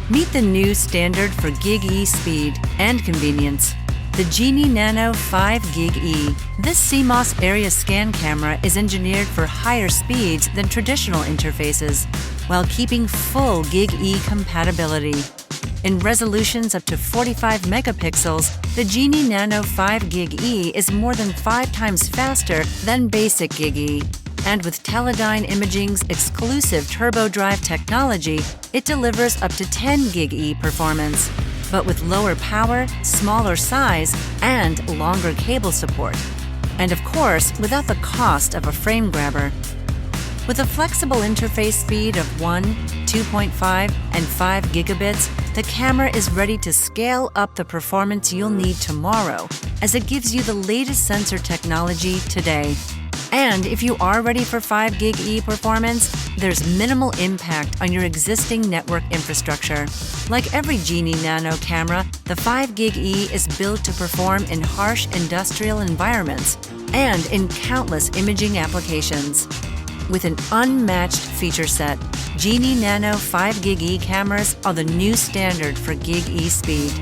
Meet the new standard for GigE speed and convenience. The Genie Nano 5 GigE. This CMOS area scan camera is engineered for higher speeds than traditional interfaces, while keeping full GigE compatibility. In resolutions up to 45 megapixels, the Genie Nano 5 GigE is more than 5 times faster than basic GigE. And with Teledyne Imaging's exclusive Turbodrive technology, it delivers up to 10 GigE performance, but with lower power, smaller size, and longer cable support. And of course, without the cost of a frame grabber. With a flexible interface speed of 1, 2.5, and 5 gigabits, the camera is ready to scale up the performance you'll need tomorrow, as it gives you the latest sensor technology today. And if you are ready for 5 GigE performance, there's minimal impact on your existing network infrastructure. Like every Genie Nano camera, the 5 GigE is built to perform in harsh industrial environments and in countless imaging applications. With an unmatched feature set, Genie Nano 5 GigE cameras are the new standard for GigE speed.